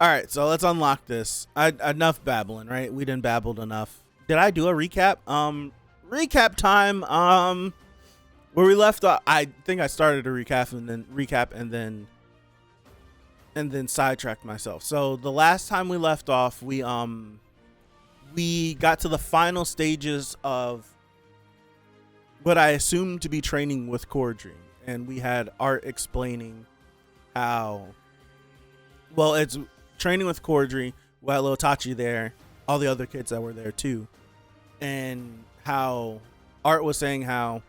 All right, so let's unlock this. Enough babbling, right? We didn't babbled enough. Did I do a recap? Recap time. Where we left off, I think I started a recap and then sidetracked myself. So the last time we left off, we got to the final stages of what I assumed to be training with Cordry, and we had Art explaining how, well, it's training with Cordry, while Otachi there, all the other kids that were there too, and how Art was saying how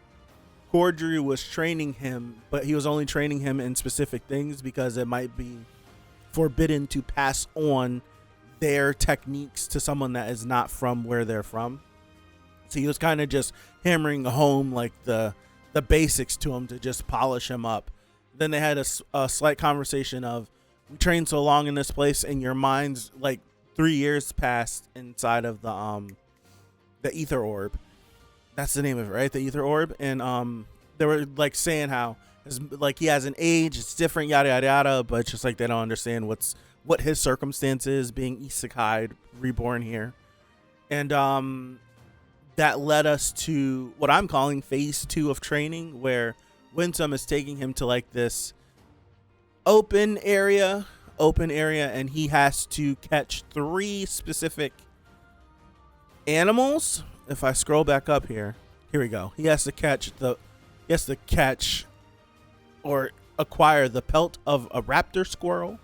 Cordry was training him, but he was only training him in specific things because it might be forbidden to pass on their techniques to someone that is not from where they're from. So he was kind of just hammering home like the basics to him to just polish him up. Then they had a slight conversation of, we trained so long in this place and your mind's like 3 years passed inside of the ether orb. That's the name of it, right? The ether orb. And they were like saying how like he has an age, it's different, yada yada yada, but it's just like they don't understand what his circumstance is being isekai reborn here. And that led us to what I'm calling phase 2 of training, where Winsome is taking him to like this open area, and he has to catch 3 specific animals. If I scroll back up here we go. He has to catch or acquire the pelt of a raptor squirrel,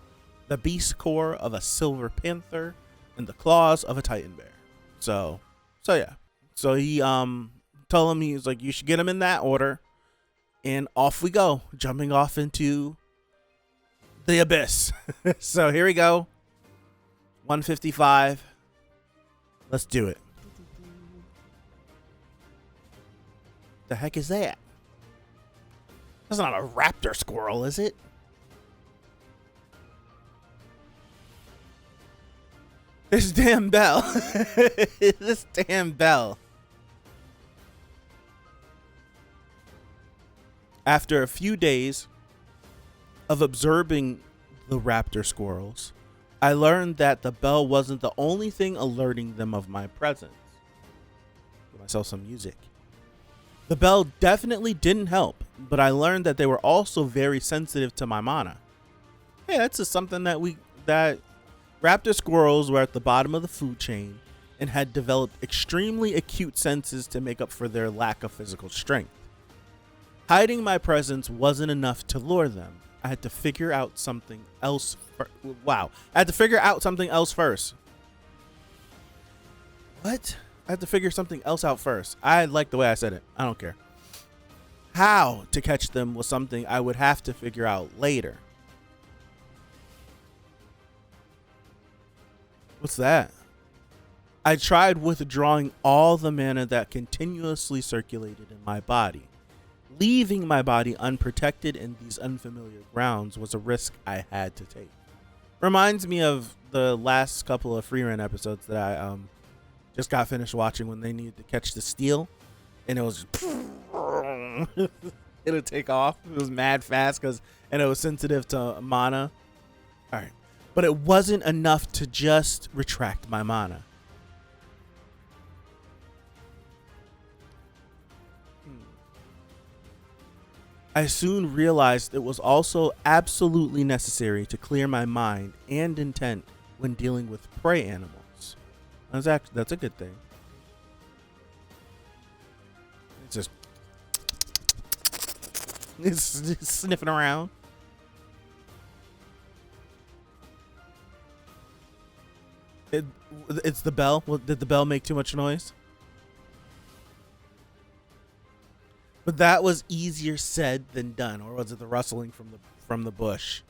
the beast core of a silver panther, and the claws of a titan bear. So yeah. So he told him, he was like, you should get him in that order, and off we go, jumping off into the abyss. So here we go. 155. Let's do it. The heck is that? That's not a raptor squirrel, is it? This damn bell. This damn bell. After a few days of observing the raptor squirrels, I learned that the bell wasn't the only thing alerting them of my presence. Give myself some music. The bell definitely didn't help, but I learned that they were also very sensitive to my mana. Hey, that's just something that raptor squirrels were at the bottom of the food chain and had developed extremely acute senses to make up for their lack of physical strength. Hiding my presence wasn't enough to lure them. I had to figure out something else. Wow. I had to figure out something else first. What? I had to figure something else out first. I like the way I said it. I don't care. How to catch them was something I would have to figure out later. What's that? I tried withdrawing all the mana that continuously circulated in my body. Leaving my body unprotected in these unfamiliar grounds was a risk I had to take. Reminds me of the last couple of free run episodes that I just got finished watching when they needed to catch the steel, and it was just it'll take off. It was mad fast and it was sensitive to mana. All right, but it wasn't enough to just retract my mana. I soon realized it was also absolutely necessary to clear my mind and intent when dealing with prey animals. That's a good thing. It's just sniffing around. It's the bell. Did the bell make too much noise? But that was easier said than done, or was it the rustling from the bush?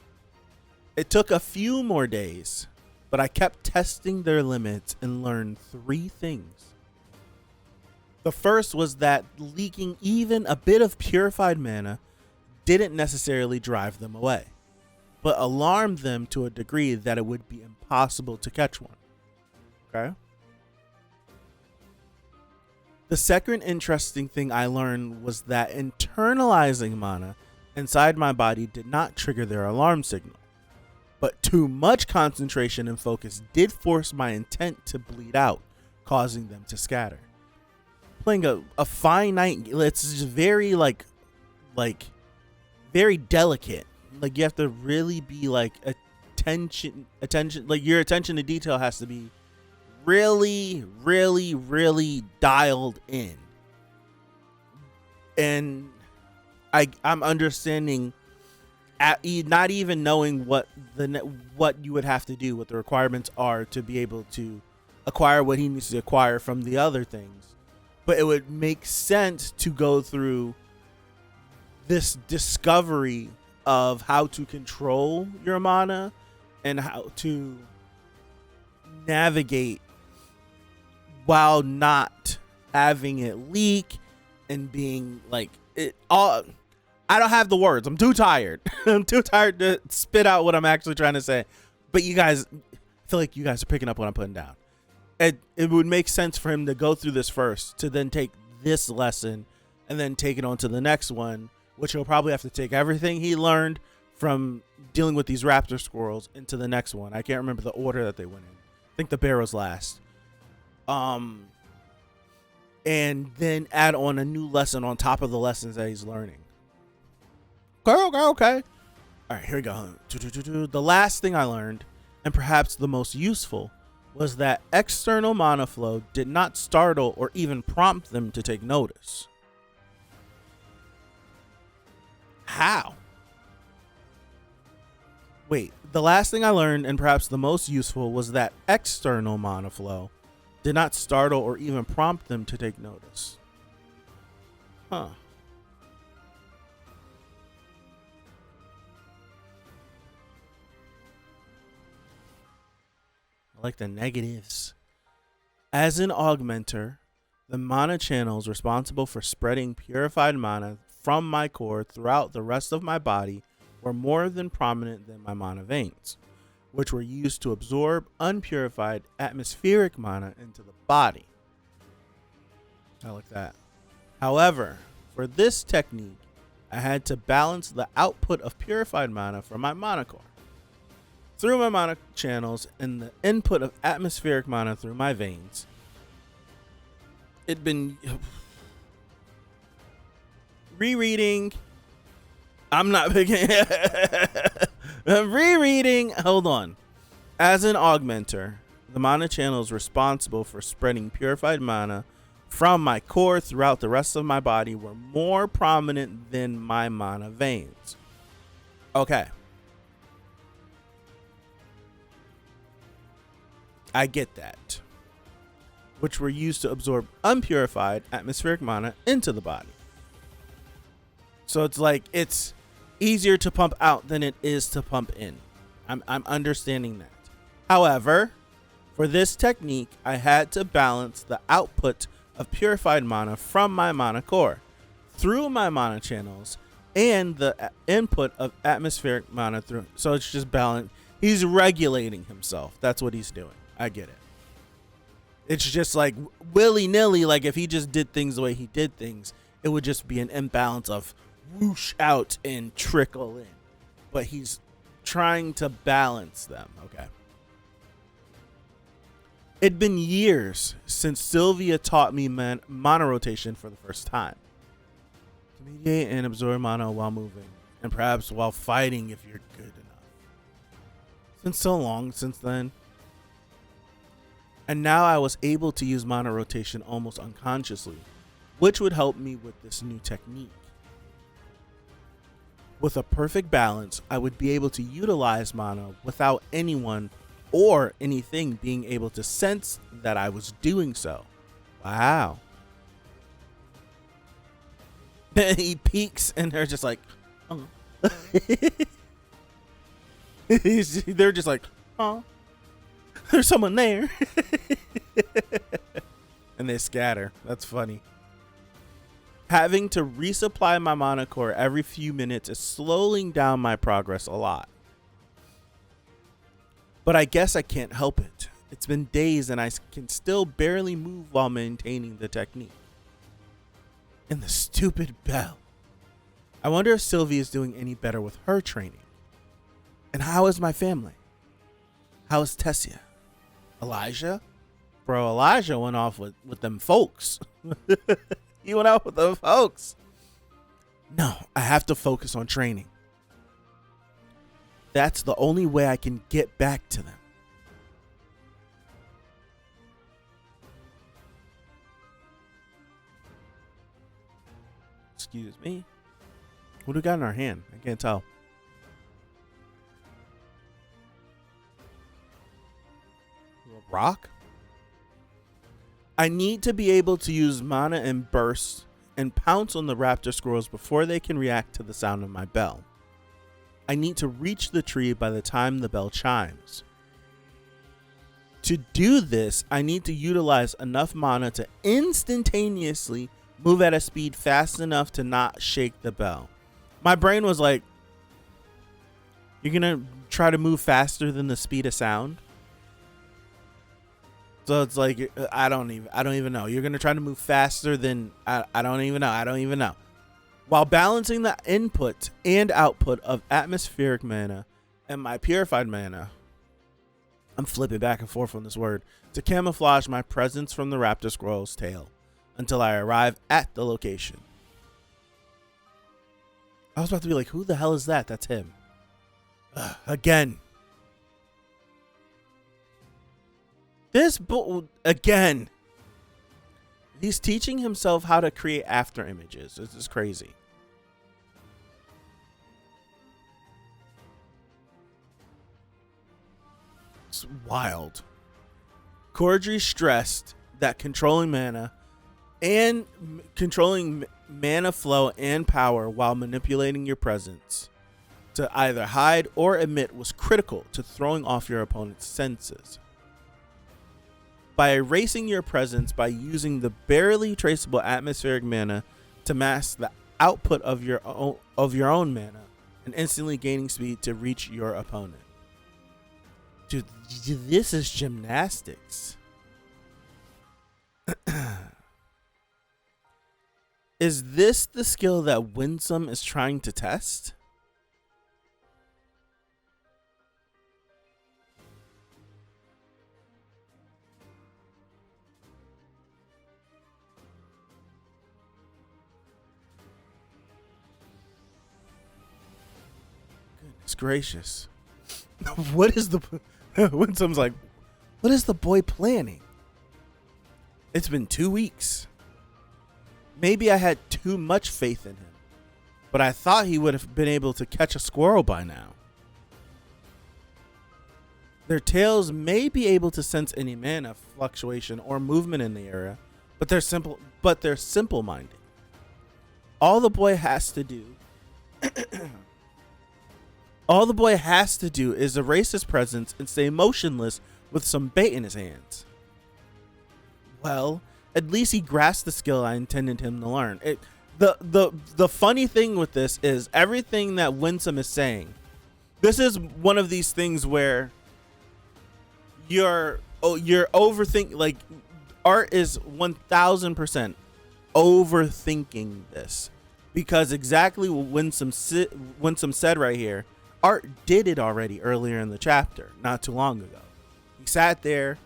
It took a few more days, but I kept testing their limits and learned 3 things. The first was that leaking even a bit of purified mana didn't necessarily drive them away, but alarmed them to a degree that it would be impossible to catch one. Okay? The second interesting thing I learned was that internalizing mana inside my body did not trigger their alarm signal. but too much concentration and focus did force my intent to bleed out, causing them to scatter. Playing a finite, it's just very like very delicate. Like you have to really be like attention, like your attention to detail has to be really, really, really dialed in. And I'm understanding, not even knowing what you would have to do, what the requirements are to be able to acquire what he needs to acquire from the other things. But it would make sense to go through this discovery of how to control your mana and how to navigate while not having it leak and being like it all. I don't have the words. I'm too tired. I'm too tired to spit out what I'm actually trying to say. But you guys, I feel like you guys are picking up what I'm putting down. It would make sense for him to go through this first, to then take this lesson and then take it on to the next one, which he'll probably have to take everything he learned from dealing with these raptor squirrels into the next one. I can't remember the order that they went in. I think the bear was last. And then add on a new lesson on top of the lessons that he's learning. Okay. All right, here we go. The last thing I learned, and perhaps the most useful, was that external mana flow did not startle or even prompt them to take notice. How? Wait, the last thing I learned, and perhaps the most useful, was that external mana flow did not startle or even prompt them to take notice. Huh. I like the negatives. As an augmenter, the mana channels responsible for spreading purified mana from my core throughout the rest of my body were more than prominent than my mana veins, which were used to absorb unpurified atmospheric mana into the body. I like that. However, for this technique, I had to balance the output of purified mana from my mana core through my mana channels and the input of atmospheric mana through my veins. It'd been rereading. I'm not picking. I'm rereading. Hold on. As an augmenter, the mana channels responsible for spreading purified mana from my core throughout the rest of my body were more prominent than my mana veins. Okay. I get that. Which were used to absorb unpurified atmospheric mana into the body. So it's like it's easier to pump out than it is to pump in. I'm understanding that. However, for this technique, I had to balance the output of purified mana from my mana core through my mana channels and the input of atmospheric mana through. So it's just balance. He's regulating himself. That's what he's doing. I get it. It's just like willy-nilly, like if he just did things the way he did things, it would just be an imbalance of whoosh out and trickle in. But he's trying to balance them. Okay. It'd been years since Sylvia taught me mana rotation for the first time. To mediate and absorb mana while moving, and perhaps while fighting if you're good enough. It's been so long since then. And now I was able to use mana rotation almost unconsciously, which would help me with this new technique. With a perfect balance, I would be able to utilize mana without anyone or anything being able to sense that I was doing so. Wow. He peeks and they're just like, oh. They're just like, oh. There's someone there. And they scatter. That's funny. Having to resupply my mana core every few minutes is slowing down my progress a lot. But I guess I can't help it. It's been days and I can still barely move while maintaining the technique. And the stupid bell. I wonder if Sylvie is doing any better with her training. And how is my family? How is Tessia? Elijah? Bro, Elijah went off with them folks. He went out with them folks. No, I have to focus on training. That's the only way I can get back to them. Excuse me. What do we got in our hand? I can't tell. A rock? I need to be able to use mana and burst and pounce on the raptor squirrels before they can react to the sound of my bell. I need to reach the tree by the time the bell chimes. To do this, I need to utilize enough mana to instantaneously move at a speed fast enough to not shake the bell. My brain was like, you're gonna try to move faster than the speed of sound? So it's like, I don't even know. You're gonna try to move faster than I don't even know. While balancing the input and output of atmospheric mana and my purified mana, I'm flipping back and forth on this word, to camouflage my presence from the raptor squirrel's tail until I arrive at the location. I was about to be like, who the hell is that? That's him. Again. Again. He's teaching himself how to create after images. This is crazy. It's wild. Cordry stressed that controlling mana and controlling mana flow and power while manipulating your presence to either hide or emit was critical to throwing off your opponent's senses. By erasing your presence by using the barely traceable atmospheric mana to mask the output of your own mana and instantly gaining speed to reach your opponent. Dude, this is gymnastics. Is this the skill that Winsome is trying to test? Goodness gracious. What is the... Winsome's like, what is the boy planning? It's been 2 weeks. Maybe I had too much faith in him, but I thought he would have been able to catch a squirrel by now. Their tails may be able to sense any mana fluctuation or movement in the area, but they're simple-minded. All the boy has to do is erase his presence and stay motionless with some bait in his hands. Well, at least he grasped the skill I intended him to learn. The funny thing with this is everything that Winsome is saying. This is one of these things where you're overthinking. Like, Art is 1000% overthinking this, because exactly what Winsome said right here. Art did it already earlier in the chapter, not too long ago. He sat there.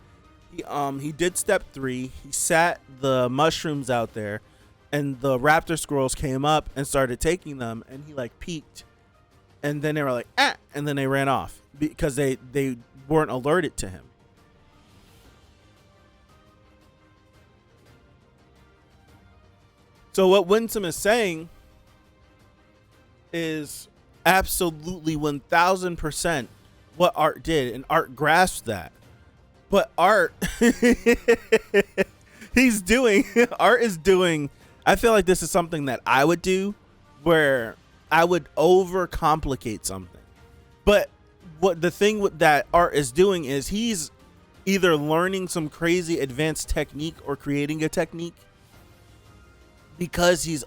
He did step 3. He sat the mushrooms out there, and the raptor squirrels came up and started taking them, and he like peeked, and then they were like, ah, and then they ran off because they weren't alerted to him. So what Winsome is saying is absolutely 1000% what Art did, and Art grasped that. But Art, Art is doing, I feel like this is something that I would do, where I would overcomplicate something. But what the thing that Art is doing is he's either learning some crazy advanced technique or creating a technique, because he's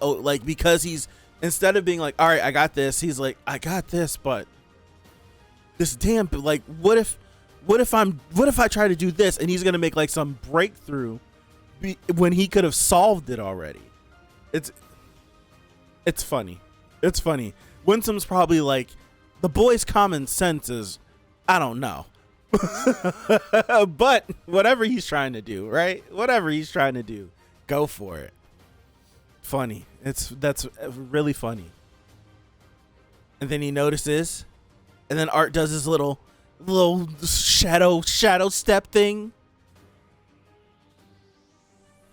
instead of being like, all right, I got this, he's like, I got this, but this damn, like, what if I try to do this, and he's gonna make like some breakthrough when he could have solved it already. It's funny. Winsome's probably like, The boy's common sense is, I don't know. But whatever he's trying to do, right? Whatever he's trying to do, go for it. Funny. That's really funny. And then he notices, and then Art does his little shadow step thing.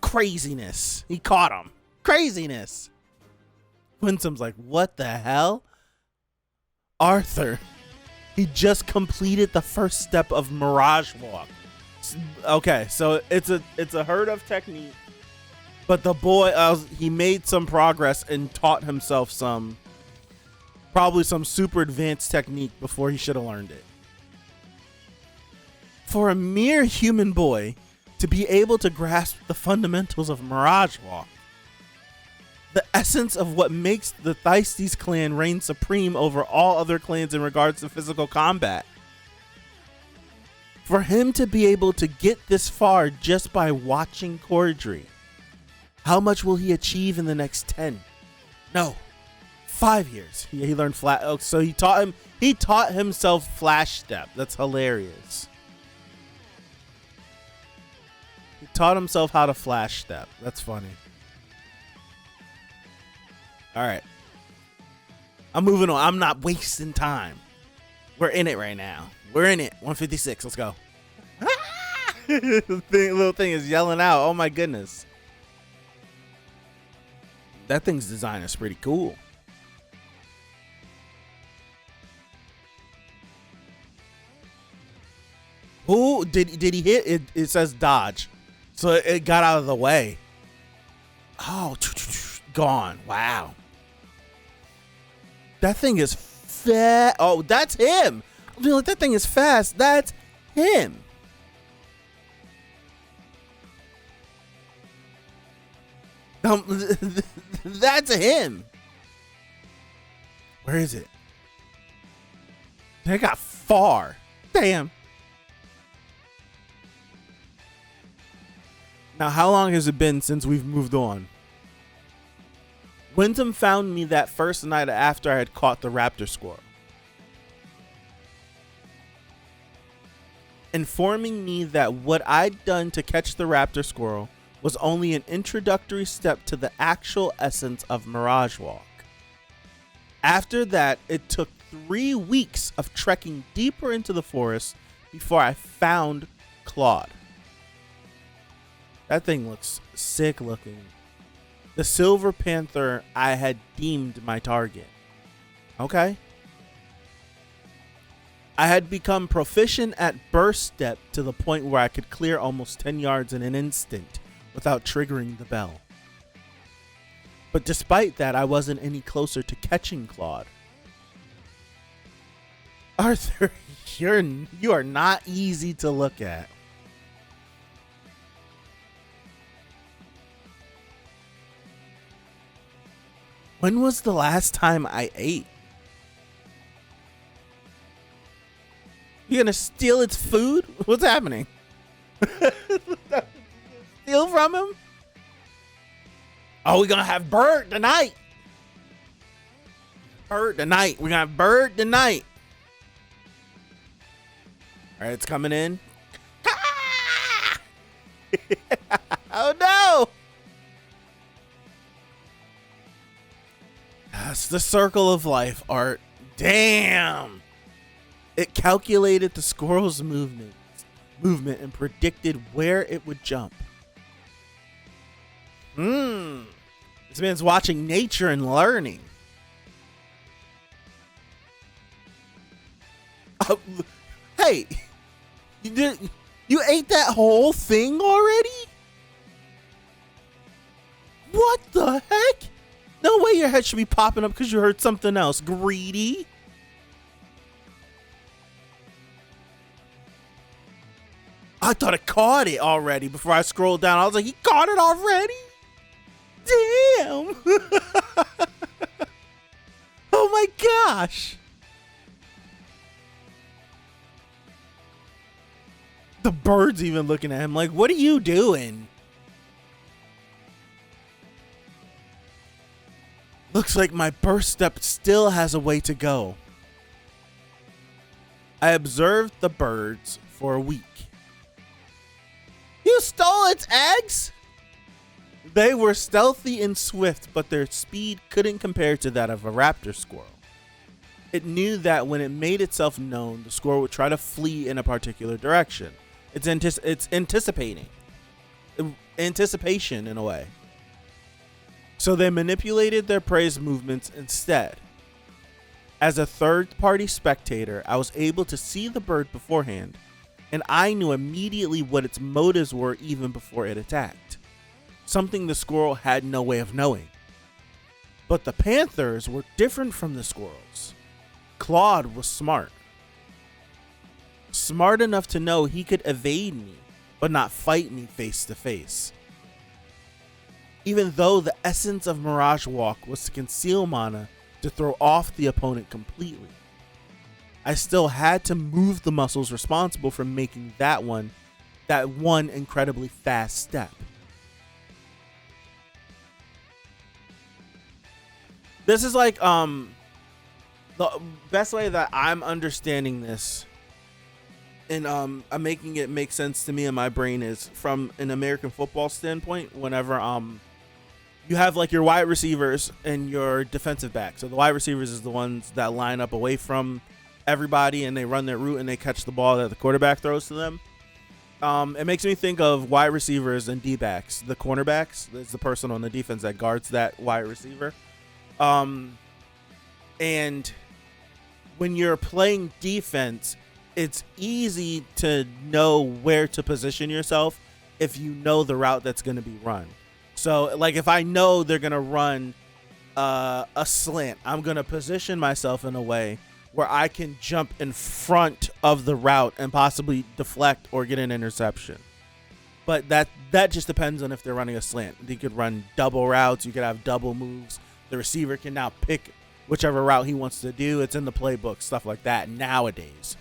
Craziness. He caught him. Craziness. Winsom's like, what the hell? Arthur, he just completed the first step of Mirage Walk. Okay, so it's a heard of technique, but the boy, he made some progress and taught himself probably some super advanced technique before he should have learned it. For a mere human boy to be able to grasp the fundamentals of Mirage Walk, the essence of what makes the Thyestes clan reign supreme over all other clans in regards to physical combat. For him to be able to get this far just by watching Cordry, how much will he achieve in the next 10? No, 5 years. He learned so he taught himself Flash Step. That's hilarious. He taught himself how to Flash Step. That's funny. All right. I'm moving on. I'm not wasting time. We're in it right now. We're in it. 156. Let's go. Little thing is yelling out. Oh my goodness. That thing's design is pretty cool. Who did he hit? It says dodge. So it got out of the way. Oh, gone. Wow. That thing is fast. Oh, that's him. I mean, like, that thing is fast. That's him. That's him. Where is it? They got far. Damn. Now, how long has it been since we've moved on? Wyndham found me that first night after I had caught the raptor squirrel, informing me that what I'd done to catch the raptor squirrel was only an introductory step to the actual essence of Mirage Walk. After that, it took 3 weeks of trekking deeper into the forest before I found Claude. That thing looks sick looking. The silver panther I had deemed my target. Okay. I had become proficient at burst step to the point where I could clear almost 10 yards in an instant without triggering the bell. But despite that, I wasn't any closer to catching Claude. Arthur, you are not easy to look at. When was the last time I ate? You gonna steal its food? What's happening? Steal from him? Oh, we're gonna have bird tonight. Bird tonight. We're gonna have bird tonight. All right, it's coming in. Oh no! That's the circle of life, Art. Damn! It calculated the squirrel's movement and predicted where it would jump. This man's watching nature and learning. Hey, you ate that whole thing already? What the heck? No way your head should be popping up because you heard something else. Greedy. I thought it caught it already before I scrolled down. I was like, he caught it already? Damn. Oh my gosh. The bird's even looking at him like, what are you doing? Looks like my burst step still has a way to go. I observed the birds for a week. You stole its eggs? They were stealthy and swift, but their speed couldn't compare to that of a raptor squirrel. It knew that when it made itself known, the squirrel would try to flee in a particular direction. It's anticipating. Anticipation in a way. So they manipulated their prey's movements instead. As a third-party spectator, I was able to see the bird beforehand, and I knew immediately what its motives were even before it attacked. Something the squirrel had no way of knowing. But the panthers were different from the squirrels. Claude was smart. Smart enough to know he could evade me, but not fight me face to face. Even though the essence of Mirage Walk was to conceal mana to throw off the opponent completely, I still had to move the muscles responsible for making that one incredibly fast step. This is like the best way that I'm understanding this, and I'm making it make sense to me in my brain, is from an American football standpoint. Whenever you have like your wide receivers and your defensive back. So the wide receivers is the ones that line up away from everybody and they run their route and they catch the ball that the quarterback throws to them. It makes me think of wide receivers and D-backs. The cornerbacks is the person on the defense that guards that wide receiver. And when you're playing defense, it's easy to know where to position yourself if you know the route that's going to be run. So like if I know they're going to run a slant, I'm going to position myself in a way where I can jump in front of the route and possibly deflect or get an interception. But that just depends on if they're running a slant. You could run double routes. You could have double moves. The receiver can now pick whichever route he wants to do. It's in the playbook, stuff like that nowadays.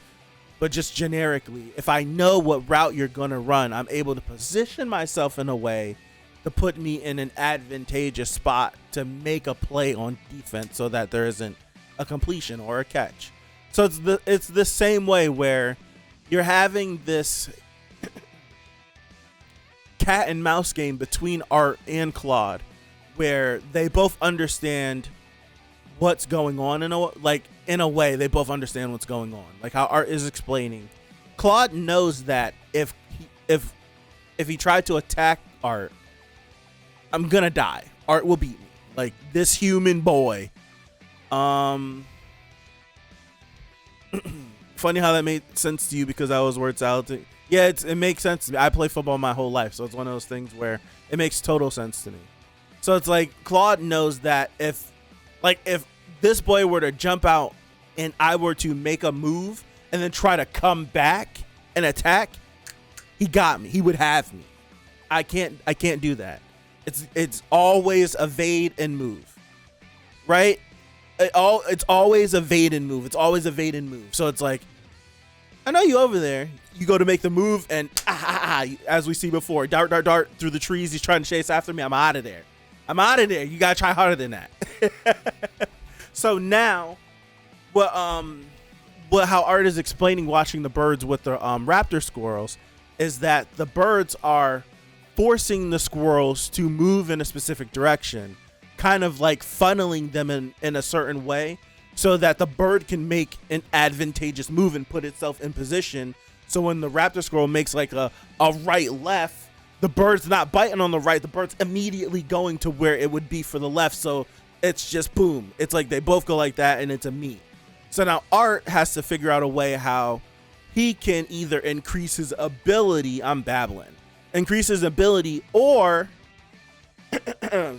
But just generically, if I know what route you're going to run, I'm able to position myself in a way to put me in an advantageous spot to make a play on defense so that there isn't a completion or a catch. So it's the same way where you're having this cat and mouse game between Art and Claude, where they both understand what's going on in a way they both understand what's going on. Like how Art is explaining, Claude knows that if he tried to attack Art, I'm gonna die. Art will beat me. Like this human boy. Funny how that made sense to you because I was word salad. Yeah, it makes sense to me. I play football my whole life, so it's one of those things where it makes total sense to me. So it's like Claude knows that if this boy were to jump out and I were to make a move and then try to come back and attack, he got me. He would have me. I can't do that. It's always evade and move, right? It's always evade and move. It's always evade and move. So it's like, I know you over there. You go to make the move and as we see before, dart through the trees. He's trying to chase after me. I'm out of there. You gotta try harder than that. So now, how Art is explaining watching the birds with the raptor squirrels is that the birds are forcing the squirrels to move in a specific direction, kind of like funneling them in a certain way so that the bird can make an advantageous move and put itself in position. So when the raptor squirrel makes like a right left, the bird's not biting on the right, the bird's immediately going to where it would be for the left. So it's just boom. It's like they both go like that and it's a meet. So now Art has to figure out a way how he can either increase his ability, increase his ability, or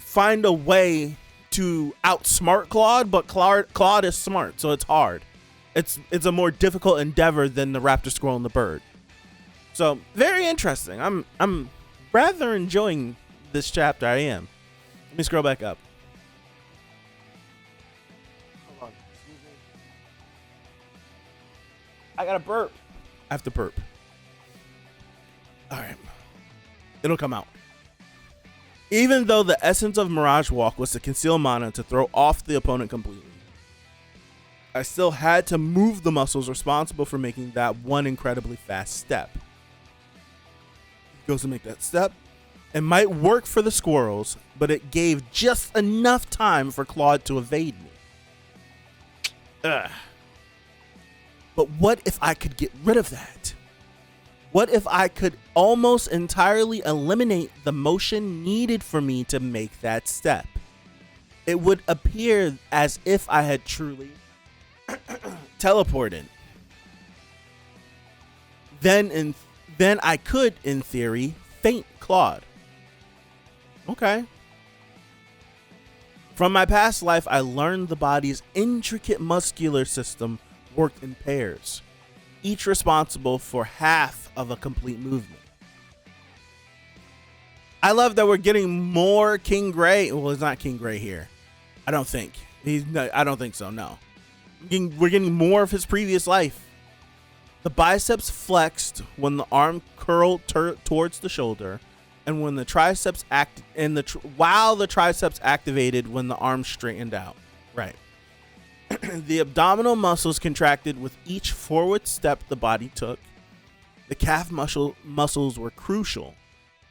find a way to outsmart Claude, but Claude is smart, so it's hard. It's a more difficult endeavor than the raptor squirrel and the bird. So very interesting. I'm rather enjoying this chapter. I am. Let me scroll back up. Hold on. Excuse me. I got to burp. I have to burp. All right. It'll come out. Even though the essence of Mirage Walk was to conceal mana to throw off the opponent completely, I still had to move the muscles responsible for making that one incredibly fast step. He goes to make that step. It might work for the squirrels, but it gave just enough time for Claude to evade me. Ugh. But what if I could get rid of that? What if I could almost entirely eliminate the motion needed for me to make that step? It would appear as if I had truly teleported. Then I could, in theory, feint Claude. Okay. From my past life, I learned the body's intricate muscular system worked in pairs, each responsible for half of a complete movement. I love that we're getting more King Gray. Well, it's not King Gray here. I don't think. I don't think so, no. We're getting more of his previous life. The biceps flexed when the arm curled towards the shoulder, and when the triceps while the triceps activated when the arm straightened out. Right. The abdominal muscles contracted with each forward step the body took. The calf muscles were crucial,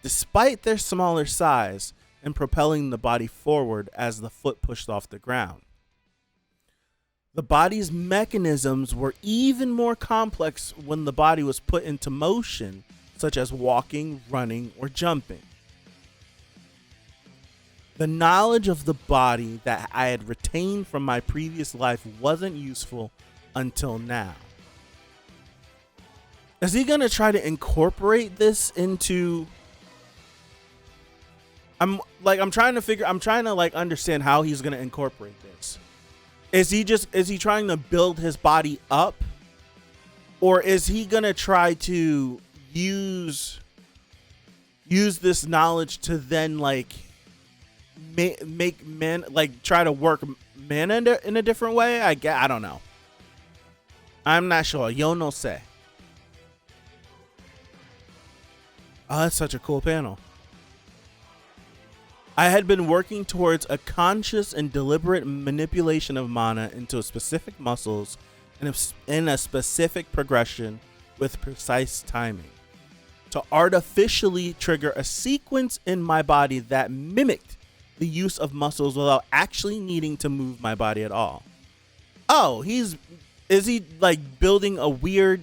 despite their smaller size, in propelling the body forward as the foot pushed off the ground. The body's mechanisms were even more complex when the body was put into motion, such as walking, running, or jumping. The knowledge of the body that I had retained from my previous life wasn't useful until now. Is he gonna try to incorporate this into? I'm trying to understand how he's gonna incorporate this. Is he trying to build his body up, or is he gonna try to use this knowledge to then make men try to work men in a different way? I don't know. I'm not sure. Yo no sé. Oh, that's such a cool panel. I had been working towards a conscious and deliberate manipulation of mana into specific muscles in a specific progression with precise timing, to artificially trigger a sequence in my body that mimicked the use of muscles without actually needing to move my body at all. Oh, is he building a weird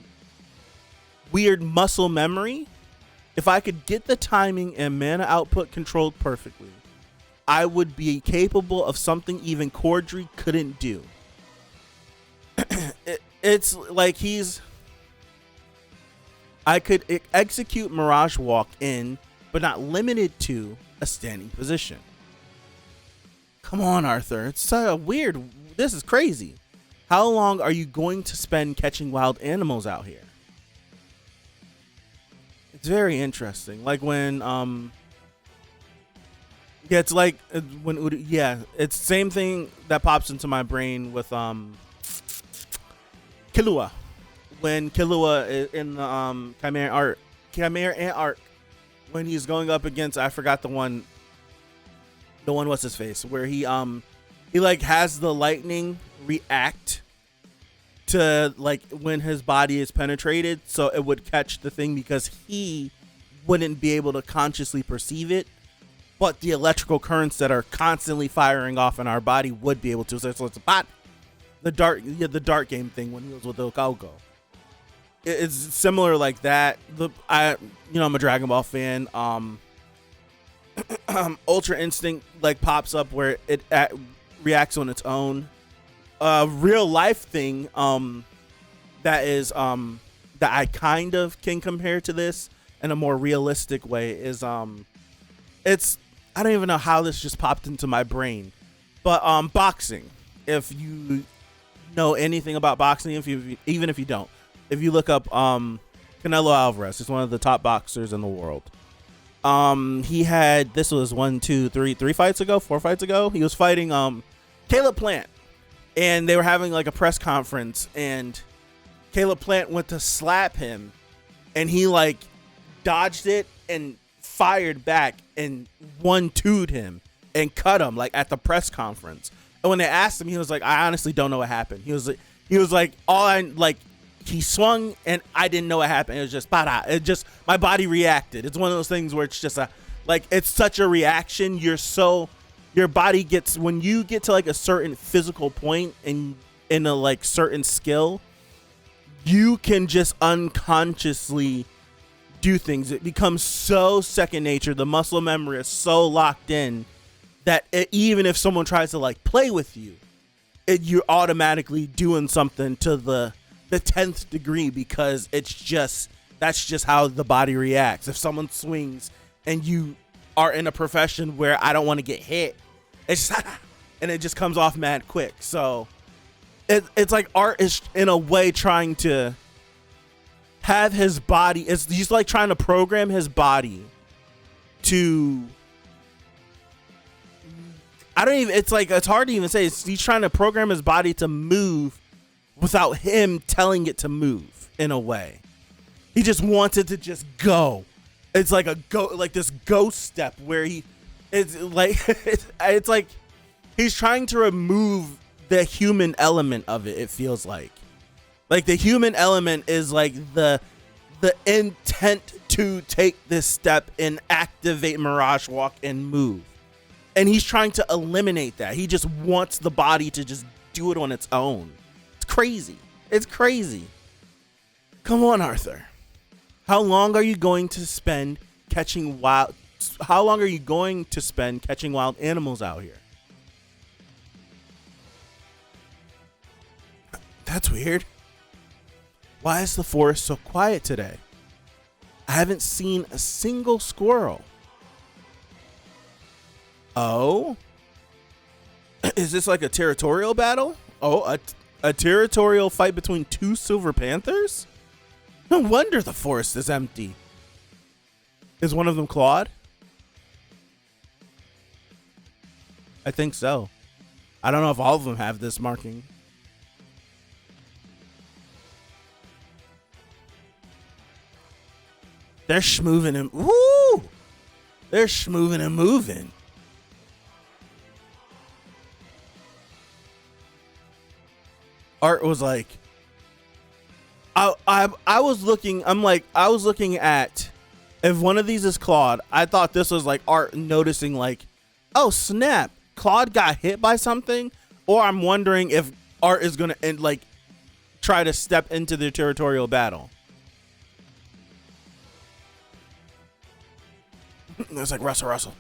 muscle memory? If I could get the timing and mana output controlled perfectly, I would be capable of something even Cordry couldn't do. It's like I could execute Mirage Walk in, but not limited to, a standing position. Come on, Arthur. It's so weird. This is crazy. How long are you going to spend catching wild animals out here? It's very interesting. Like when it's like when it's the same thing that pops into my brain with Killua. When Killua is in the Chimera Ant arc, when he's going up against, I forgot the one what's his face, where he has the lightning react to when his body is penetrated, so it would catch the thing because he wouldn't be able to consciously perceive it, but the electrical currents that are constantly firing off in our body would be able to. So it's about the dark game thing when he was with Okago. It's similar like that. I'm a Dragon Ball fan. Ultra Instinct pops up where it reacts on its own. Real life thing that I kind of can compare to this in a more realistic way is I don't even know how this just popped into my brain, but boxing. If you know anything about boxing, even if you don't, if you look up Canelo Alvarez, is one of the top boxers in the world. He had, this was 4 fights ago. He was fighting Caleb Plant, and they were having a press conference, and Caleb Plant went to slap him, and he dodged it and fired back and 1-2'd him and cut him at the press conference. And when they asked him, he was like, I honestly don't know what happened. He was like, all I like, he swung and I didn't know what happened. It was just, bada. It just, my body reacted. It's one of those things where it's just it's such a reaction. Your body gets, when you get to like a certain physical point in a like certain skill, you can just unconsciously do things. It becomes so second nature. The muscle memory is so locked in that even if someone tries to like play with you, you're automatically doing something to the 10th degree, because that's just how the body reacts. If someone swings and you are in a profession where I don't want to get hit, it's just, and it just comes off mad quick. So it's like Art is in a way trying to have his body, he's like trying to program his body to, it's hard to even say. He's trying to program his body to move without him telling it to move in a way. He just wants it to just go. It's like this ghost step where it's like he's trying to remove the human element of it. It feels like the human element is like the intent to take this step and activate Mirage Walk and move. And he's trying to eliminate that. He just wants the body to just do it on its own. It's crazy. It's crazy. Come on, Arthur. How long are you going to spend catching wild animals out here? That's weird. Why is the forest so quiet today? I haven't seen a single squirrel. Oh? Is this like a territorial battle? Oh, a territorial fight between two silver panthers? No wonder the forest is empty. Is one of them Claude? I think so. I don't know if all of them have this marking. They're schmoving and woo! They're schmoving and moving. Art was like, I was looking at, if one of these is Claude, I thought this was like Art noticing like, oh snap, Claude got hit by something, or I'm wondering if Art is gonna try to step into the territorial battle. It's like Russell.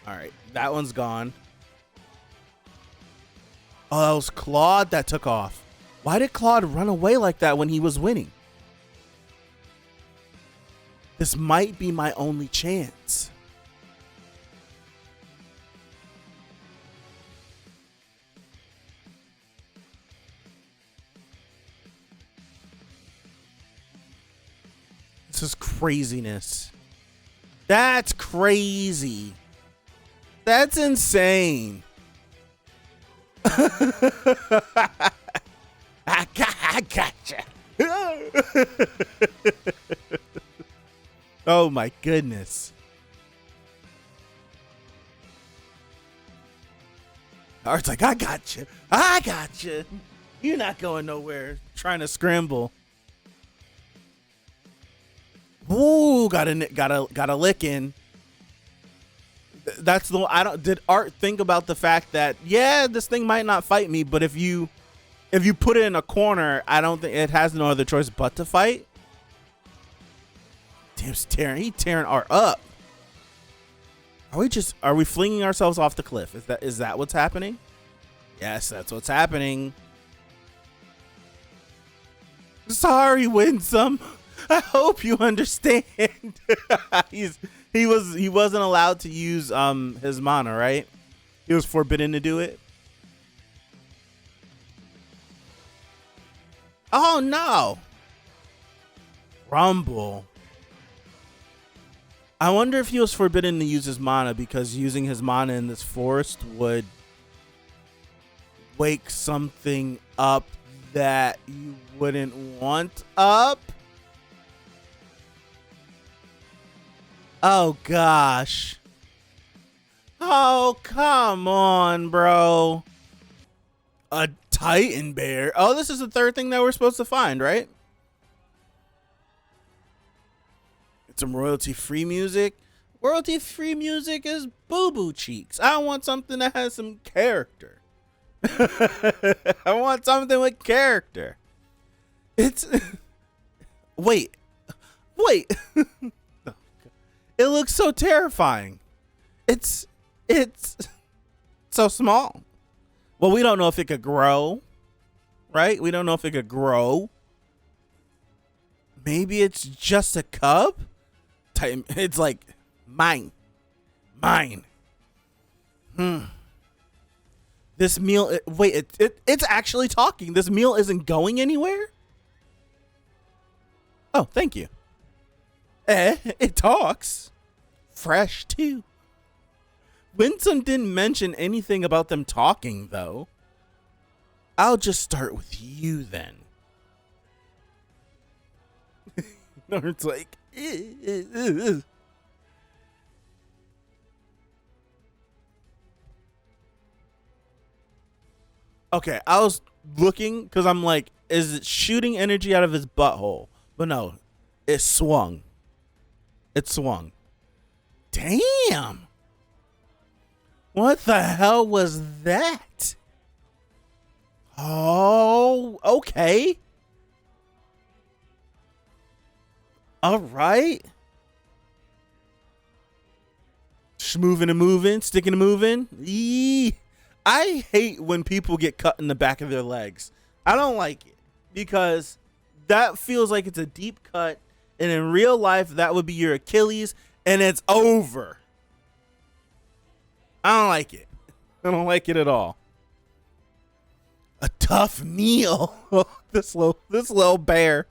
All right, that one's gone. Oh, that was Claude that took off. Why did Claude run away like that when he was winning? This might be my only chance. This is craziness. That's crazy. That's insane. I gotcha. Oh my goodness. Art's like, I gotcha. You're not going nowhere. Trying to scramble. Ooh, got a lick in. That's the did Art think about the fact that this thing might not fight me, but if you put it in a corner, I don't think it has no other choice but to fight. Damn, he's tearing Art up. Are we flinging ourselves off the cliff? Is that what's happening? Yes, that's what's happening. Sorry, Winsome. I hope you understand. He wasn't allowed to use his mana, right? He was forbidden to do it. Oh no. Rumble. I wonder if he was forbidden to use his mana because using his mana in this forest would wake something up that you wouldn't want up. Oh gosh. Oh Oh, come on, bro. A Titan bear. Oh, this is the third thing that we're supposed to find, right? It's some royalty-free music. Royalty-free music is boo-boo cheeks. I want something that has some character. I want something with character. It's... Wait. It looks so terrifying. It's so small. Well, we don't know if it could grow, right? We don't know if it could grow. Maybe it's just a cub. It's like mine. This meal. Wait, it's actually talking. This meal isn't going anywhere. Oh, thank you. It talks. Fresh too. Winsome didn't mention anything about them talking, though. I'll just start with you then. Nord's like, Okay, I was looking because I'm like, is it shooting energy out of his butthole? But no, it swung. Damn. What the hell was that? Oh, okay. All right. Schmoving and moving, sticking and moving. Eee. I hate when people get cut in the back of their legs. I don't like it because that feels like it's a deep cut. And in real life, that would be your Achilles and it's over. I don't like it. I don't like it at all. A tough meal. This little bear.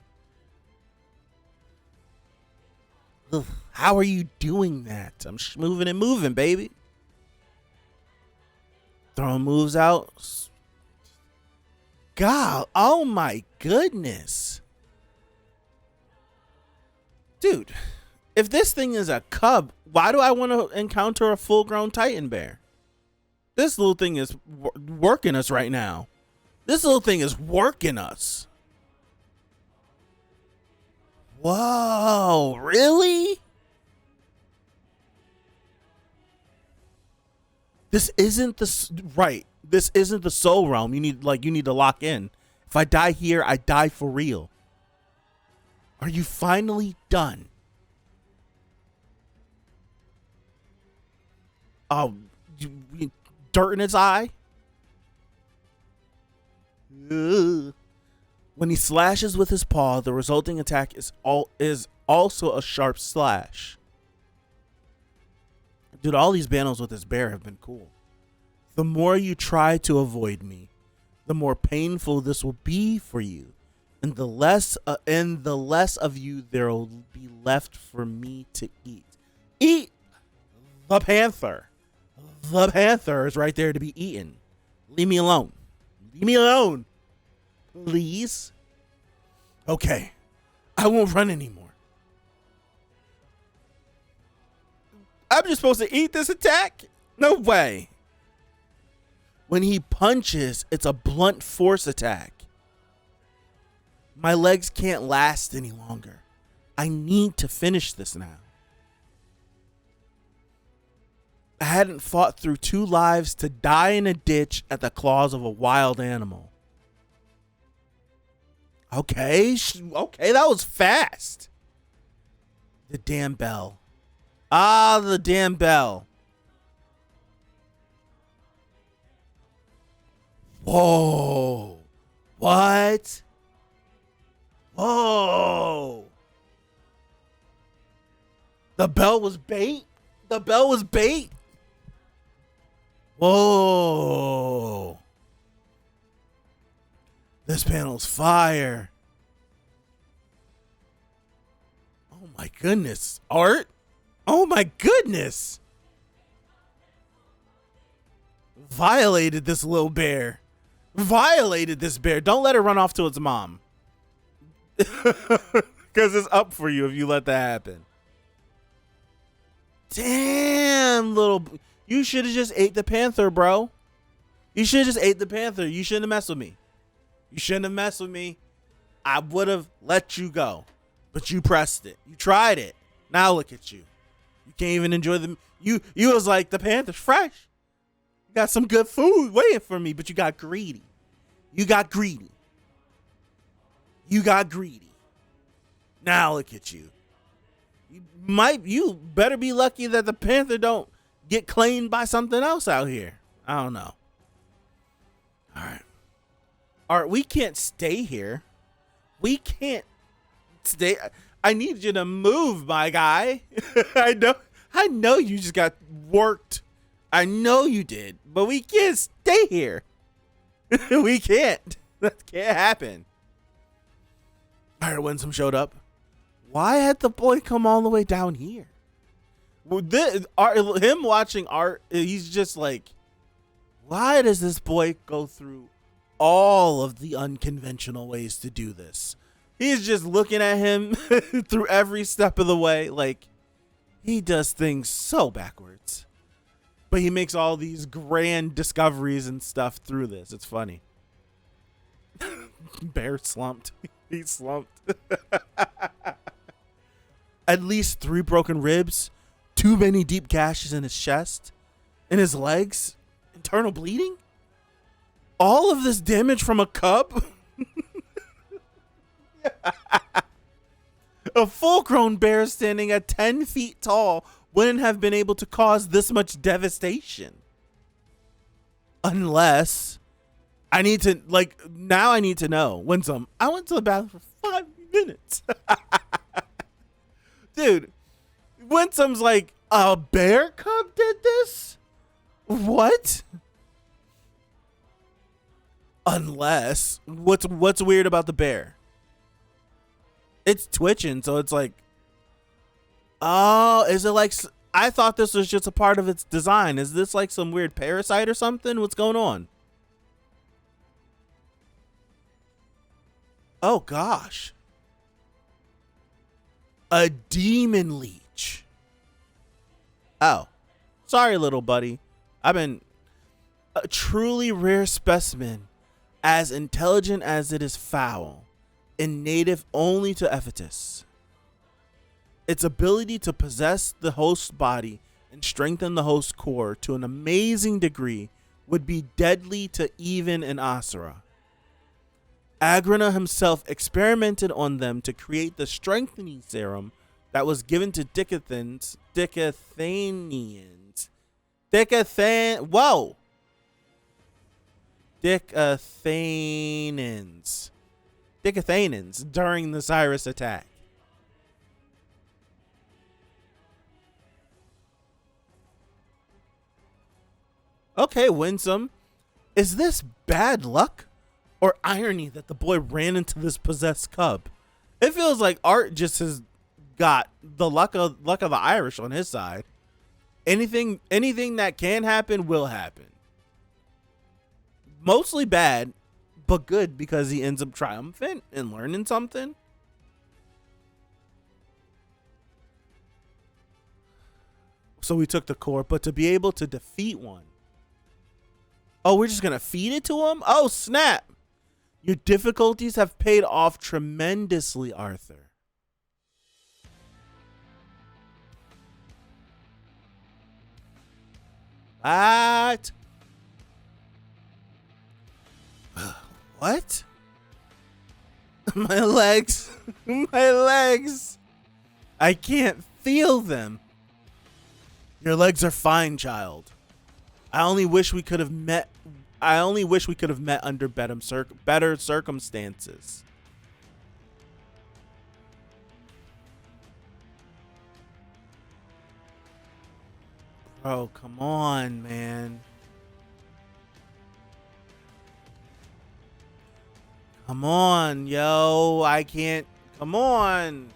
Ugh, how are you doing that? I'm moving and moving, baby. Throwing moves out. God, oh my goodness. Dude, if this thing is a cub, why do I want to encounter a full-grown Titan bear? This little thing is working us right now. This little thing is working us. Whoa, really? This isn't This isn't the soul realm. You need to lock in. If I die here, I die for real. Are you finally done? Oh, dirt in his eye? Ugh. When he slashes with his paw, the resulting attack is also a sharp slash. Dude, all these battles with this bear have been cool. The more you try to avoid me, the more painful this will be for you. And the less of you there will be left for me to eat. Eat the panther. The panther is right there to be eaten. Leave me alone. Leave me alone. Please. Okay. I won't run anymore. I'm just supposed to eat this attack? No way. When he punches, it's a blunt force attack. My legs can't last any longer. I need to finish this now. I hadn't fought through 2 lives to die in a ditch at the claws of a wild animal. Okay, that was fast. The damn bell. Ah, the damn bell. Whoa. What? Whoa. The bell was bait? The bell was bait? Whoa. This panel's fire. Oh my goodness. Art? Oh my goodness. Violated this little bear. Violated this bear. Don't let it run off to its mom. Because it's up for you if you let that happen. Damn, little... You should have just ate the panther, bro. You should have just ate the panther. You shouldn't have messed with me. You shouldn't have messed with me. I would have let you go, but you pressed it. You tried it. Now look at you. You can't even enjoy the. You was like, the panther's fresh. You got some good food waiting for me, but you got greedy. You got greedy. You got greedy. Now look at you. You better be lucky that the panther don't get claimed by something else out here. I don't know. All right, we can't stay here. We can't stay. I need you to move, my guy. I know you just got worked. I know you did, but we can't stay here. We can't. That can't happen. All right, Winsome showed up. Why had the boy come all the way down here? Well, him watching Art, he's just like, why does this boy go through all of the unconventional ways to do this? He's just looking at him through every step of the way. Like, he does things so backwards. But he makes all these grand discoveries and stuff through this. It's funny. Bear slumped. He slumped. At least 3 broken ribs, too many deep gashes in his chest, in his legs, internal bleeding. All of this damage from a cub. A full-grown bear standing at 10 feet tall wouldn't have been able to cause this much devastation. Unless I need to, now I need to know. Winsome, I went to the bathroom for 5 minutes. Dude, Winsome's like, a bear cub did this? What? Unless, what's weird about the bear? It's twitching, so it's like, oh, is it like, I thought this was just a part of its design. Is this like some weird parasite or something? What's going on? Oh, gosh. A demon leech. Oh, sorry, little buddy. I've been a truly rare specimen, as intelligent as it is foul, and native only to Ephesus. Its ability to possess the host's body and strengthen the host's core to an amazing degree would be deadly to even an Asura. Agrina himself experimented on them to create the strengthening serum that was given to Decathanans. Decathanans during the Cyrus attack. Okay, Winsome. Is this bad luck or irony that the boy ran into this possessed cub? It feels like Art just has got the luck of the Irish on his side. Anything that can happen will happen. Mostly bad, but good because he ends up triumphant and learning something. So we took the core, but to be able to defeat one. Oh, we're just going to feed it to him? Oh, snap. Your difficulties have paid off tremendously, Arthur. What? What? My legs. My legs. I can't feel them. Your legs are fine, child. I only wish we could have met under better circumstances. Bro, come on, man. Come on, yo. I can't. Come on.